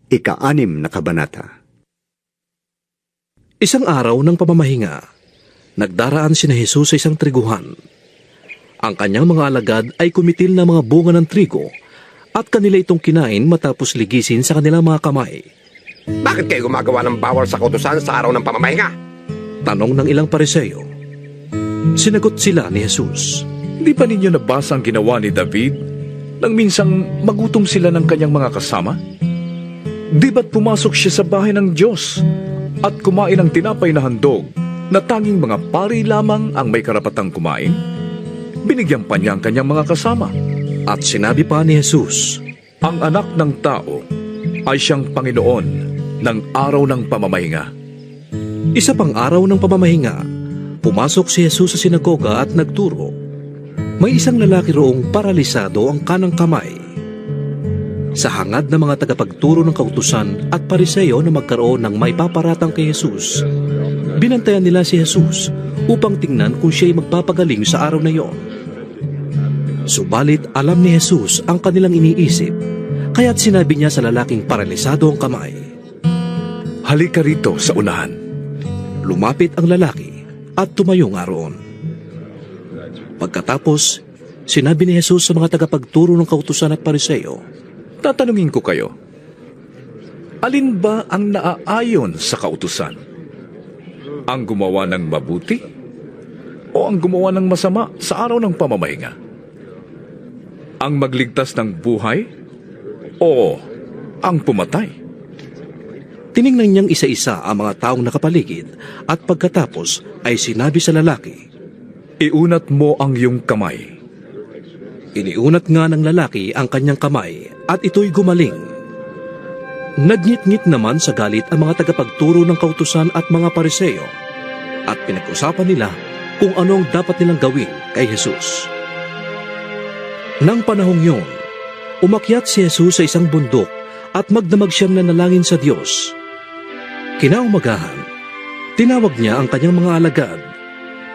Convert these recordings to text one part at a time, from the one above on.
Ika-6 na kabanata. Isang araw ng pamamahinga, nagdaraan sina Jesus sa isang triguhan. Ang kanyang mga alagad ay kumitil na mga bunga ng trigo at kanila itong kinain matapos ligisin sa kanilang mga kamay. Bakit kayo gumagawa ng bawal sa kautusan sa araw ng pamamahinga? Tanong ng ilang Pariseo. Sinagot sila ni Jesus. Di ba ninyo nabasa ang ginawa ni David nang minsang magutom sila ng kanyang mga kasama? Di ba't pumasok siya sa bahay ng Diyos at kumain ng tinapay na handog na tanging mga pari lamang ang may karapatang kumain? Binigyan pa niya ang kanyang mga kasama. At sinabi pa ni Jesus, Ang anak ng tao ay siyang Panginoon ng araw ng pamamahinga. Isa pang araw ng pamamahinga, pumasok si Jesus sa sinagoga at nagturo. May isang lalaki roong paralisado ang kanang kamay. Sa hangad ng mga tagapagturo ng kautusan at Pariseo na magkaroon ng may paparatang kay Jesus, binantayan nila si Jesus upang tingnan kung siya'y magpapagaling sa araw na iyon. Subalit alam ni Jesus ang kanilang iniisip, kaya't sinabi niya sa lalaking paralisado ang kamay. Halika rito sa unahan. Lumapit ang lalaki at tumayo nga roon. Pagkatapos, sinabi ni Jesus sa mga tagapagturo ng kautusan at Pariseo, Tatanungin ko kayo, alin ba ang naaayon sa kautusan? Ang gumawa ng mabuti o ang gumawa ng masama sa araw ng pamamahinga? Ang magligtas ng buhay o ang pumatay? Tiningnan niyang isa-isa ang mga taong nakapaligid at pagkatapos ay sinabi sa lalaki, Iunat mo ang iyong kamay. Iniunat nga ng lalaki ang kanyang kamay at ito'y gumaling. Nagngit-ngit naman sa galit ang mga tagapagturo ng kautusan at mga Pariseo at pinag-usapan nila kung ano ang dapat nilang gawin kay Jesus. Nang panahong yun, umakyat si Jesus sa isang bundok at magdamag siyang nanalangin sa Diyos. Kinaumagahan, tinawag niya ang kanyang mga alagad.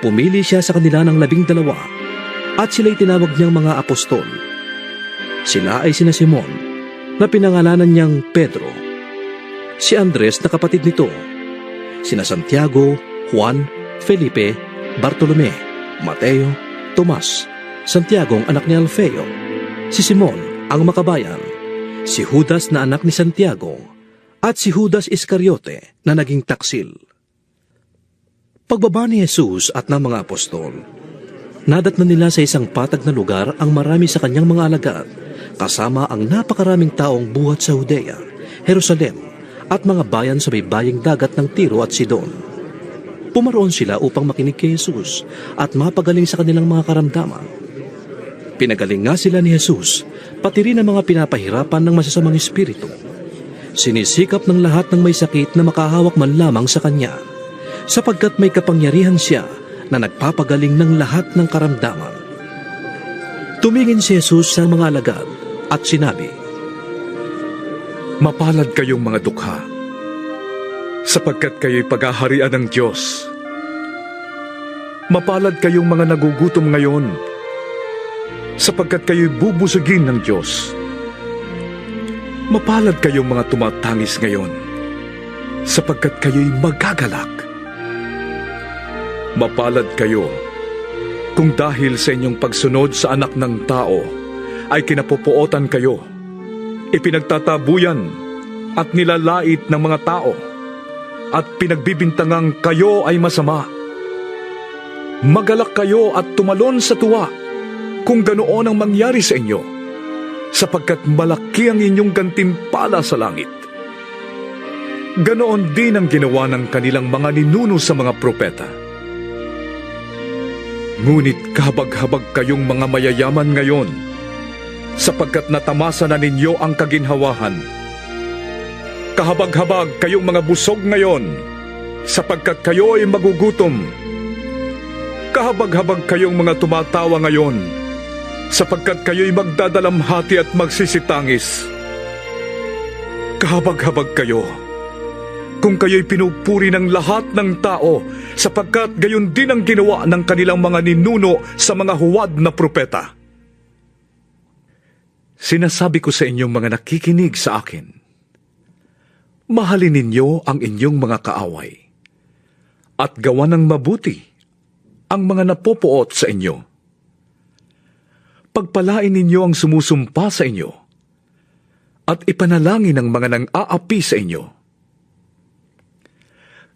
Pumili siya sa kanila ng 12 at sila'y tinawag niyang mga apostol. Sila ay sina Simon, na pinangalanan niyang Pedro, si Andres na kapatid nito, sina Santiago, Juan, Felipe, Bartolome, Mateo, Tomas, Santiago ang anak ni Alfeo, si Simon ang makabayan, si Judas na anak ni Santiago, at si Judas Iscariote na naging taksil. Pagbaba ni Jesus at ng mga apostol, nadatnan nila sa isang patag na lugar ang marami sa kanyang mga alagad, kasama ang napakaraming taong buhat sa Judea, Jerusalem, at mga bayan sa may baying dagat ng Tiro at Sidon. Pumaroon sila upang makinig kay Jesus at mapagaling sa kanilang mga karamdaman. Pinagaling nga sila ni Jesus, pati rin ang mga pinapahirapan ng masasamang espiritu. Sinisikap ng lahat ng may sakit na makahawak man lamang sa kanya, sapagkat may kapangyarihan siya na nagpapagaling ng lahat ng karamdaman. Tumingin si Jesus sa mga alagad at sinabi, Mapalad kayong mga dukha, sapagkat kayo'y paghaharian ng Diyos. Mapalad kayong mga nagugutom ngayon, sapagkat kayo'y bubusugin ng Diyos. Mapalad kayong mga tumatangis ngayon, sapagkat kayo'y magagalak. Mapalad kayo kung dahil sa inyong pagsunod sa anak ng tao ay kinapupuotan kayo, ipinagtatabuyan at nilalait ng mga tao at pinagbibintangang kayo ay masama. Magalak kayo at tumalon sa tuwa kung ganoon ang mangyari sa inyo, sapagkat malaki ang inyong gantimpala sa langit. Ganoon din ang ginawa ng kanilang mga ninuno sa mga propeta. Ngunit kahabag-habag kayong mga mayayaman ngayon, sapagkat natamasa na ninyo ang kaginhawahan. Kahabag-habag kayong mga busog ngayon, sapagkat kayo ay magugutom. Kahabag-habag kayong mga tumatawa ngayon, sapagkat kayo'y magdadalamhati at magsisitangis. Kahabag-habag kayo kung kayo'y pinupuri ng lahat ng tao, sapagkat gayon din ang ginawa ng kanilang mga ninuno sa mga huwad na propeta. Sinasabi ko sa inyong mga nakikinig sa akin, Mahalin ninyo ang inyong mga kaaway at gawa ng mabuti ang mga napopoot sa inyo. Pagpalain ninyo ang sumusumpa sa inyo at ipanalangin ang mga nang-aapi sa inyo.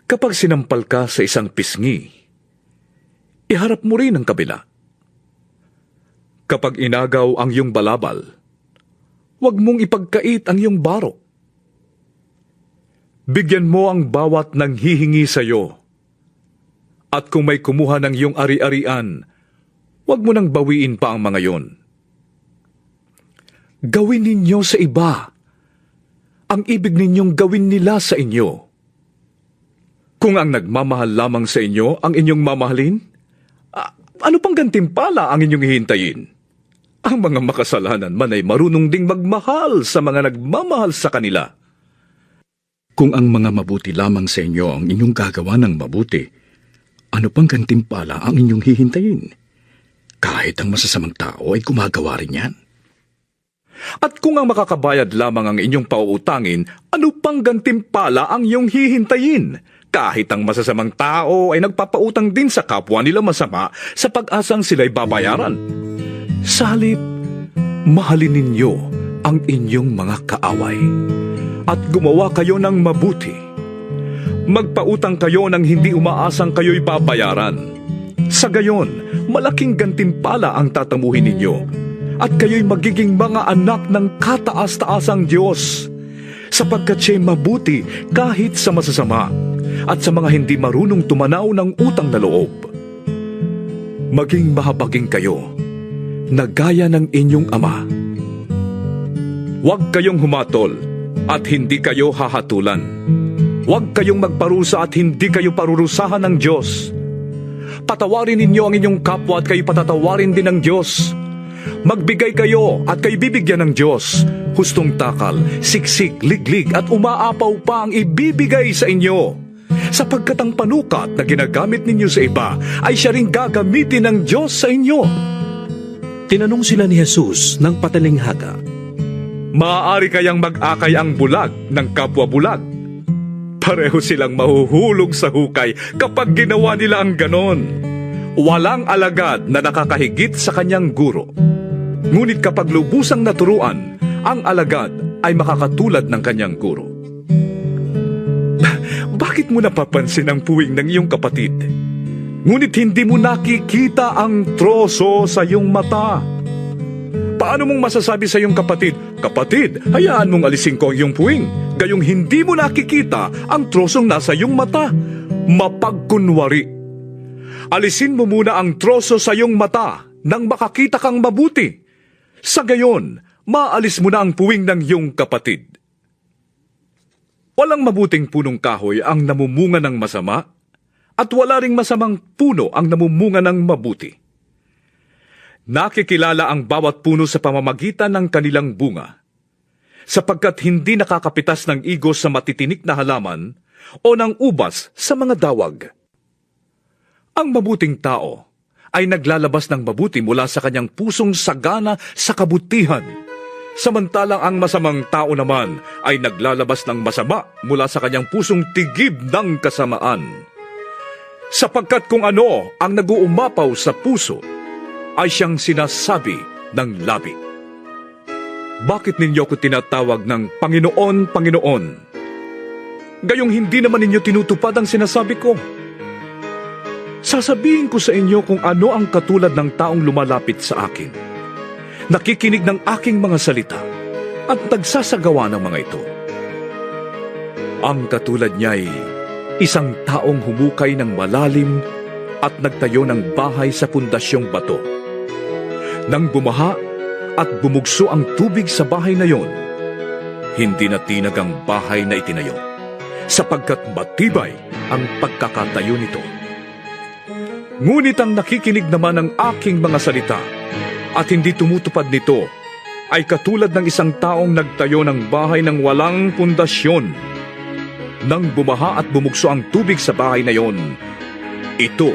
Kapag sinampal ka sa isang pisngi, iharap mo rin ang kabila. Kapag inagaw ang iyong balabal, huwag mong ipagkait ang iyong barok. Bigyan mo ang bawat nanghihingi sa iyo. At kung may kumuha ng iyong ari-arian, huwag mo nang bawiin pa ang mga yon. Gawin ninyo sa iba ang ibig ninyong gawin nila sa inyo. Kung ang nagmamahal lamang sa inyo ang inyong mamahalin, ano pang gantimpala ang inyong hihintayin? Ang mga makasalanan man ay marunong ding magmahal sa mga nagmamahal sa kanila. Kung ang mga mabuti lamang sa inyo ang inyong gagawa ng mabuti, ano pang gantimpala ang inyong hihintayin? Kahit ang masasamang tao ay gumagawa rin yan. At kung ang makakabayad lamang ang inyong pauutangin, ano pang gantimpala ang iyong hihintayin? Kahit ang masasamang tao ay nagpapautang din sa kapwa nila masama sa pag-asang sila'y babayaran. Sa halip, mahalin ninyo ang inyong mga kaaway at gumawa kayo ng mabuti. Magpautang kayo nang hindi umaasang kayo'y babayaran. Sa gayon, malaking gantimpala ang tatamuhin ninyo at kayo'y magiging mga anak ng kataas-taasang Diyos, sapagkat siya'y mabuti kahit sa masasama at sa mga hindi marunong tumanaw ng utang na loob. Maging mahabagin kayo na gaya ng inyong ama. Huwag kayong humatol at hindi kayo hahatulan. Huwag kayong magparusa at hindi kayo parurusahan ng Diyos. Patawarin ninyo ang inyong kapwa at kayo patatawarin din ng Diyos. Magbigay kayo at kayo bibigyan ng Diyos. Hustong takal, siksik, liglig at umaapaw pa ang ibibigay sa inyo. Sapagkat ang panukat na ginagamit ninyo sa iba ay siya ring gagamitin ng Diyos sa inyo. Tinanong sila ni Jesus ng patalinghaga, Maaari kayang mag-akay ang bulag ng kapwa bulag? Pareho silang mahuhulog sa hukay kapag ginawa nila ang ganon. Walang alagad na nakakahigit sa kanyang guro. Ngunit kapag lubusang naturuan, ang alagad ay makakatulad ng kanyang guro. Bakit mo napapansin ang puwing ng iyong kapatid? Ngunit hindi mo nakikita ang troso sa iyong mata. Paano mong masasabi sa iyong kapatid, Kapatid, hayaan mong alisin ko ang iyong puwing, gayong hindi mo nakikita ang trosong nasa iyong mata? Mapagkunwari. Alisin mo muna ang troso sa iyong mata nang makakita kang mabuti. Sa gayon, maalis mo na ang puwing ng iyong kapatid. Walang mabuting punong kahoy ang namumunga ng masama, at wala ring masamang puno ang namumunga ng mabuti. Nakikilala ang bawat puno sa pamamagitan ng kanilang bunga, sapagkat hindi nakakapitas ng igos sa matitinik na halaman o ng ubas sa mga dawag. Ang mabuting tao ay naglalabas ng mabuti mula sa kanyang pusong sagana sa kabutihan, samantalang ang masamang tao naman ay naglalabas ng masama mula sa kanyang pusong tigib ng kasamaan. Sapagkat kung ano ang nag-uumapaw sa puso, ay siyang sinasabi ng labi. Bakit ninyo ko tinatawag ng Panginoon, Panginoon? Gayong hindi naman ninyo tinutupad ang sinasabi ko. Sasabihin ko sa inyo kung ano ang katulad ng taong lumalapit sa akin, nakikinig ng aking mga salita, at nagsasagawa ng mga ito. Ang katulad niya ay isang taong humukay ng malalim at nagtayo ng bahay sa pundasyong bato. Nang bumaha at bumugso ang tubig sa bahay na yon, hindi na tinag ang bahay na itinayo, sapagkat matibay ang pagkakatayo nito. Ngunit ang nakikinig naman ng aking mga salita at hindi tumutupad nito ay katulad ng isang taong nagtayo ng bahay ng walang pundasyon. Nang bumaha at bumugso ang tubig sa bahay na yon, ito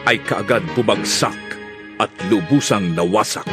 ay kaagad bumagsak at lubusang nawasak.